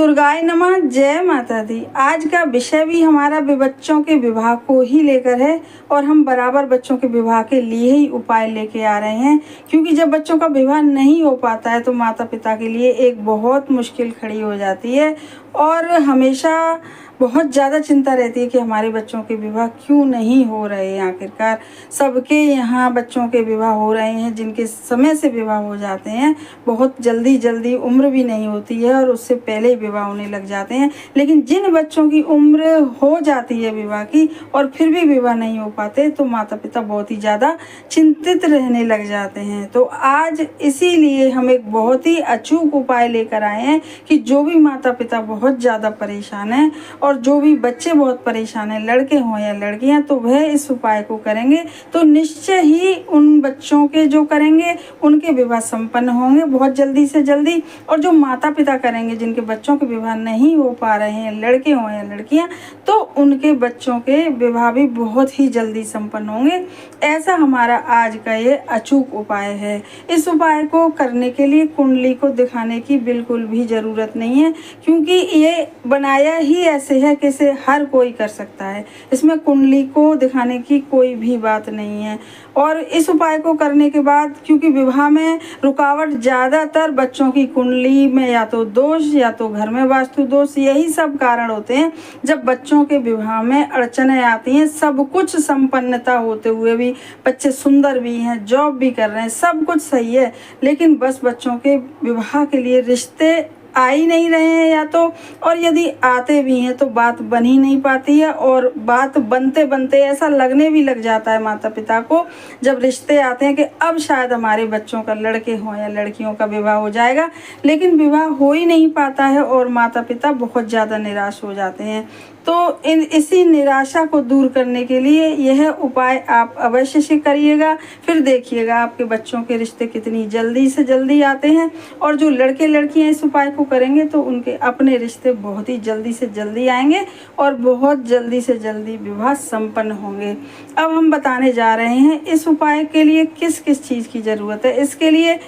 दुर्गाय नमः। जय माता दी। आज का विषय भी हमारा बच्चों के विवाह को ही लेकर है और हम बराबर बच्चों के विवाह के लिए ही उपाय लेके आ रहे हैं, क्योंकि जब बच्चों का विवाह नहीं हो पाता है तो माता पिता के लिए एक बहुत मुश्किल खड़ी हो जाती है और हमेशा बहुत ज़्यादा चिंता रहती है कि हमारे बच्चों के विवाह क्यों नहीं हो रहे हैं। आखिरकार सबके यहाँ बच्चों के विवाह हो रहे हैं, जिनके समय से विवाह हो जाते हैं, बहुत जल्दी उम्र भी नहीं होती है और उससे पहले ही विवाह होने लग जाते हैं। लेकिन जिन बच्चों की उम्र हो जाती है विवाह की और फिर भी विवाह नहीं हो पाते तो माता पिता बहुत ही ज़्यादा चिंतित रहने लग जाते हैं। तो आज इसीलिए हम एक बहुत ही अचूक उपाय लेकर आए हैं कि जो भी माता पिता बहुत ज़्यादा परेशान हैं और जो भी बच्चे बहुत परेशान हैं, लड़के हों या लड़कियां, तो वह इस उपाय को करेंगे तो निश्चय ही उन बच्चों के जो करेंगे उनके विवाह संपन्न होंगे बहुत जल्दी से जल्दी। और जो माता पिता करेंगे जिनके बच्चों के विवाह नहीं हो पा रहे हैं, लड़के हों या लड़कियां, तो उनके बच्चों के विवाह भी बहुत ही जल्दी संपन्न होंगे। ऐसा हमारा आज का ये अचूक उपाय है। इस उपाय को करने के लिए कुंडली को दिखाने की बिल्कुल भी ज़रूरत नहीं है, क्योंकि ये बनाया ही ऐसे है कि इसे हर कोई कर सकता है। इसमें कुंडली को दिखाने की कोई भी बात नहीं है। और इस उपाय को करने के बाद, क्योंकि विवाह में रुकावट ज़्यादातर बच्चों की कुंडली में या तो दोष या तो घर में वास्तु दोष, यही सब कारण होते हैं जब बच्चों के विवाह में अड़चनें आती हैं। सब कुछ संपन्नता होते हुए भी, बच्चे सुंदर भी हैं, जॉब भी कर रहे हैं, सब कुछ सही है, लेकिन बस बच्चों के विवाह के लिए रिश्ते आ ही नहीं रहे हैं या तो, और यदि आते भी हैं तो बात बन ही नहीं पाती है। और बात बनते बनते ऐसा लगने भी लग जाता है माता पिता को जब रिश्ते आते हैं कि अब शायद हमारे बच्चों का, लड़के हों या लड़कियों का, विवाह हो जाएगा, लेकिन विवाह हो ही नहीं पाता है और माता पिता बहुत ज़्यादा निराश हो जाते हैं। तो इसी निराशा को दूर करने के लिए यह उपाय आप अवश्य से करिएगा। फिर देखिएगा आपके बच्चों के रिश्ते कितनी जल्दी से जल्दी आते हैं। और जो लड़के लड़कियां इस उपाय को करेंगे तो उनके अपने रिश्ते बहुत ही जल्दी से जल्दी आएंगे और बहुत जल्दी से जल्दी विवाह संपन्न होंगे। अब हम बताने जा रहे हैं इस उपाय के लिए किस किस चीज़ की ज़रूरत है। इसके लिए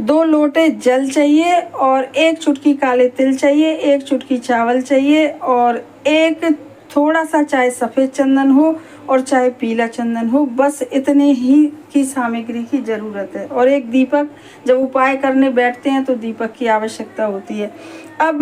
2 लोटे जल चाहिए और 1 चुटकी काले तिल चाहिए, 1 चुटकी चावल चाहिए और एक थोड़ा सा चाहे सफ़ेद चंदन हो और चाहे पीला चंदन हो। बस इतने ही की सामग्री की ज़रूरत है। और एक दीपक, जब उपाय करने बैठते हैं तो दीपक की आवश्यकता होती है। अब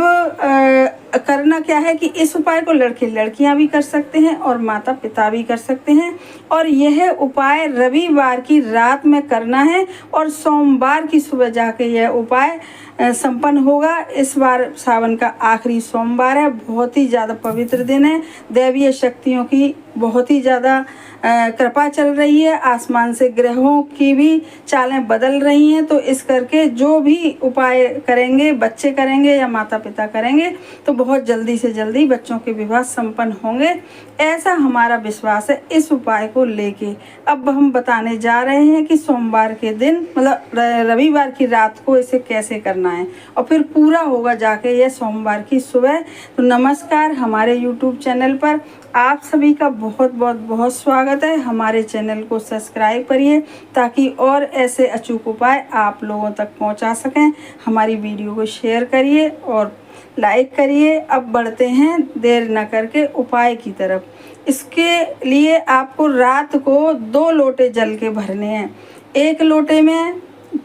करना क्या है कि इस उपाय को लड़के लड़कियां भी कर सकते हैं और माता पिता भी कर सकते हैं। और यह उपाय रविवार की रात में करना है और सोमवार की सुबह जाके यह उपाय संपन्न होगा। इस बार सावन का आखिरी सोमवार है, बहुत ही ज़्यादा पवित्र दिन है, दैवीय शक्तियों की बहुत ही ज़्यादा कृपा चल रही है, आसमान से ग्रहों की भी चालें बदल रही हैं। तो इस करके जो भी उपाय करेंगे, बच्चे करेंगे या माता पिता करेंगे, तो बहुत जल्दी से जल्दी बच्चों के विवाह संपन्न होंगे, ऐसा हमारा विश्वास है इस उपाय को लेके। अब हम बताने जा रहे हैं कि सोमवार के दिन, मतलब रविवार की रात को इसे कैसे करना है और फिर पूरा होगा जाके यह सोमवार की सुबह। तो नमस्कार, हमारे YouTube चैनल पर आप सभी का बहुत स्वागत है। हमारे चैनल को सब्सक्राइब करिए ताकि और ऐसे अचूक उपाय आप लोगों तक पहुंचा सकें। हमारी वीडियो को शेयर करिए और लाइक करिए। अब बढ़ते हैं देर न करके उपाय की तरफ। इसके लिए आपको रात को 2 लोटे जल के भरने हैं। 1 लोटे में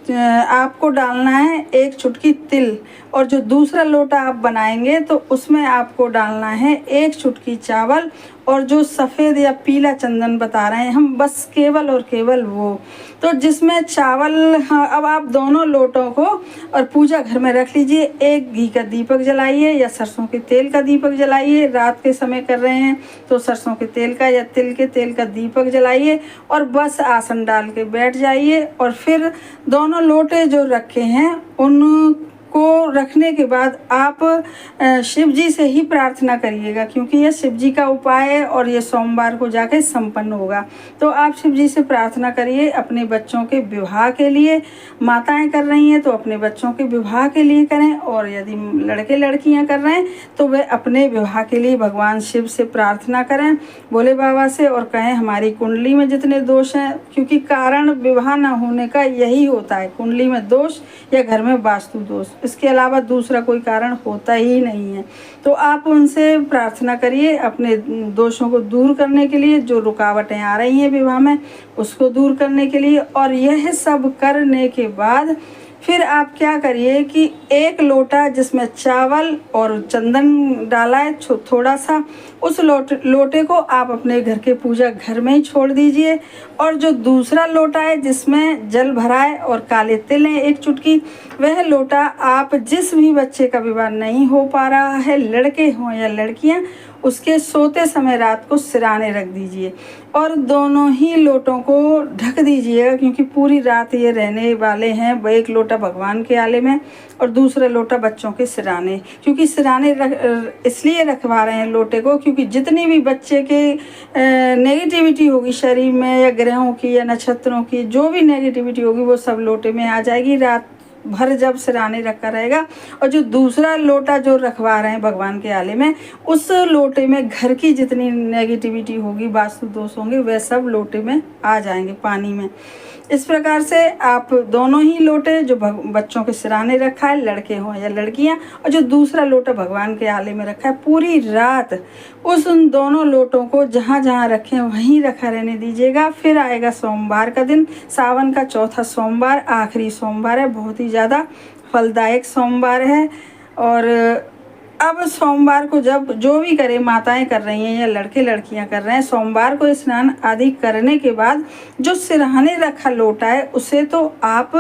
आपको डालना है 1 चुटकी तिल और जो दूसरा लोटा आप बनाएंगे तो उसमें आपको डालना है 1 चुटकी चावल और जो सफ़ेद या पीला चंदन बता रहे हैं हम, बस केवल और केवल वो। तो जिसमें चावल, हाँ, अब आप दोनों लोटों को और पूजा घर में रख लीजिए। 1 घी का दीपक जलाइए या सरसों के तेल का दीपक जलाइए। रात के समय कर रहे हैं तो सरसों के तेल का या तिल के तेल का दीपक जलाइए और बस आसन डाल के बैठ जाइए। और फिर दोनों लोटे जो रखे हैं उन को रखने के बाद आप शिव जी से ही प्रार्थना करिएगा, क्योंकि यह शिव जी का उपाय है और ये सोमवार को जाके संपन्न होगा। तो आप शिव जी से प्रार्थना करिए अपने बच्चों के विवाह के लिए। माताएं कर रही हैं तो अपने बच्चों के विवाह के लिए करें, और यदि लड़के लड़कियां कर रहे हैं तो वे अपने विवाह के लिए भगवान शिव से प्रार्थना करें, भोले बाबा से, और कहें हमारी कुंडली में जितने दोष हैं, क्योंकि कारण विवाह न होने का यही होता है, कुंडली में दोष या घर में वास्तु दोष। इसके अलावा दूसरा कोई कारण होता ही नहीं है। तो आप उनसे प्रार्थना करिए अपने दोषों को दूर करने के लिए, जो रुकावटें आ रही हैं विवाह में उसको दूर करने के लिए। और यह सब करने के बाद फिर आप क्या करिए कि 1 लोटा जिसमें चावल और चंदन डाला है थोड़ा सा, उस लोटे को आप अपने घर के पूजा घर में ही छोड़ दीजिए। और जो दूसरा लोटा है जिसमें जल भरा है और काले तिल हैं 1 चुटकी, वह लोटा आप जिस भी बच्चे का विवाह नहीं हो पा रहा है, लड़के हों या लड़कियां, उसके सोते समय रात को सिराने रख दीजिए और दोनों ही लोटों को ढक दीजिएगा, क्योंकि पूरी रात ये रहने वाले हैं। 1 लोटा भगवान के आले में और दूसरा लोटा बच्चों के सिराने, क्योंकि सिराने इसलिए रखवा रहे हैं लोटे को, क्योंकि जितनी भी बच्चे के नेगेटिविटी होगी शरीर में या ग्रहों की या नक्षत्रों की, जो भी नेगेटिविटी होगी वो सब लोटे में आ जाएगी रात भर जब सिराने रखा रहेगा। और जो दूसरा लोटा जो रखवा रहे हैं भगवान के आले में, उस लोटे में घर की जितनी नेगेटिविटी होगी, वास्तु दोष होंगे, वह सब लोटे में आ जाएंगे पानी में। इस प्रकार से आप दोनों ही लोटे जो बच्चों के सिराने रखा है, लड़के हों या लड़कियां, और जो दूसरा लोटा भगवान के आले में रखा है, पूरी रात उन दोनों लोटों को जहाँ जहाँ रखें वहीं रखा रहने दीजिएगा। फिर आएगा सोमवार का दिन, सावन का चौथा सोमवार, आखिरी सोमवार है, बहुत ही ज़्यादा फलदायक सोमवार है। और अब सोमवार को जब जो भी करे, माताएं कर रही हैं या लड़के लड़कियां कर रहे हैं, सोमवार को स्नान आदि करने के बाद जो सिरहाने रखा लोटा है उसे तो आप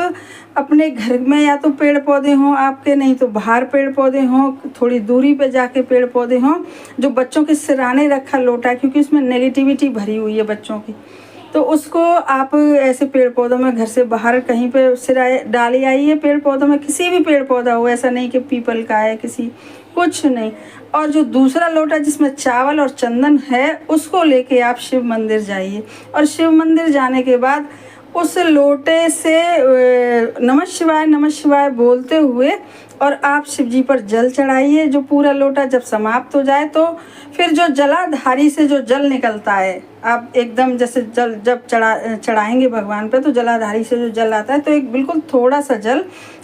अपने घर में या तो पेड़ पौधे हों आपके, नहीं तो बाहर पेड़ पौधे हों, थोड़ी दूरी पे जाके पेड़ पौधे हों, जो बच्चों के सिरहाने रखा लोटा है, क्योंकि उसमें नेगेटिविटी भरी हुई है बच्चों की, तो उसको आप ऐसे पेड़ पौधों में घर से बाहर कहीं पे सिराए डाले आइए। पेड़ पौधों में किसी भी पेड़ पौधा हो, ऐसा नहीं कि पीपल का है, किसी कुछ नहीं। और जो दूसरा लोटा जिसमें चावल और चंदन है, उसको लेके आप शिव मंदिर जाइए और शिव मंदिर जाने के बाद उस लोटे से नमः शिवाय बोलते हुए और आप शिव जी पर जल चढ़ाइए। जो पूरा लोटा जब समाप्त हो जाए तो फिर जो जलाधारी से जो जल निकलता है, आप एकदम जैसे जल जब चढ़ाएंगे भगवान पे तो जलाधारी से जो जल आता है, तो एक बिल्कुल थोड़ा सा जल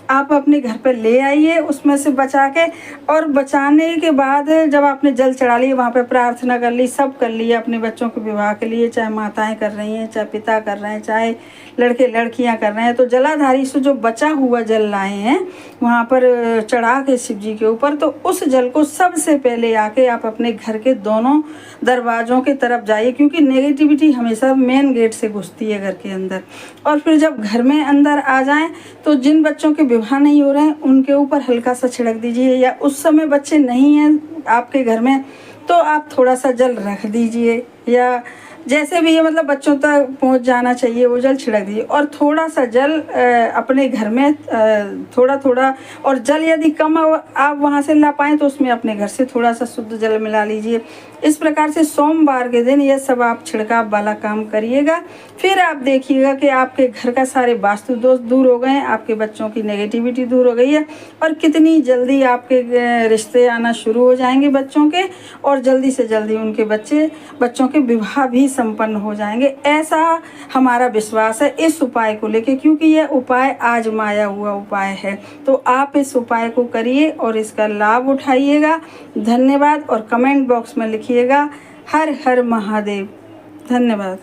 आप अपने घर पे ले आइए उसमें से बचा के। और बचाने के बाद जब आपने जल चढ़ा ली, वहाँ पे प्रार्थना कर ली, सब कर लिया अपने बच्चों के विवाह के लिए, चाहे माताएं कर रही हैं, चाहे पिता कर रहे हैं, चाहे लड़के लड़कियां कर रहे हैं, तो जलाधारी से जो बचा हुआ जल लाए हैं वहाँ पर चढ़ा के शिव जी के ऊपर, तो उस जल को सबसे पहले आके आप अपने घर के दोनों दरवाज़ों के तरफ जाइए, क्योंकि नेगेटिविटी हमेशा मेन गेट से घुसती है घर के अंदर। और फिर जब घर में अंदर आ जाएं तो जिन बच्चों के विवाह नहीं हो रहे हैं उनके ऊपर हल्का सा छिड़क दीजिए, या उस समय बच्चे नहीं हैं आपके घर में तो आप थोड़ा सा जल रख दीजिए, या जैसे भी ये मतलब बच्चों तक पहुंच जाना चाहिए वो जल छिड़क दीजिए। और थोड़ा सा जल अपने घर में थोड़ा थोड़ा, और जल यदि कम आप वहाँ से ला पाएँ तो उसमें अपने घर से थोड़ा सा शुद्ध जल मिला लीजिए। इस प्रकार से सोमवार के दिन ये सब आप छिड़काव वाला काम करिएगा। फिर आप देखिएगा कि आपके घर का सारे वास्तु दोष दूर हो गए हैं, आपके बच्चों की नेगेटिविटी दूर हो गई है, और कितनी जल्दी आपके रिश्ते आना शुरू हो जाएंगे बच्चों के, और जल्दी से जल्दी उनके बच्चों के विवाह भी संपन्न हो जाएंगे। ऐसा हमारा विश्वास है इस उपाय को लेके, क्योंकि यह उपाय आजमाया हुआ उपाय है। तो आप इस उपाय को करिए और इसका लाभ उठाइएगा। धन्यवाद। और कमेंट बॉक्स में लिखिएगा हर हर महादेव। धन्यवाद।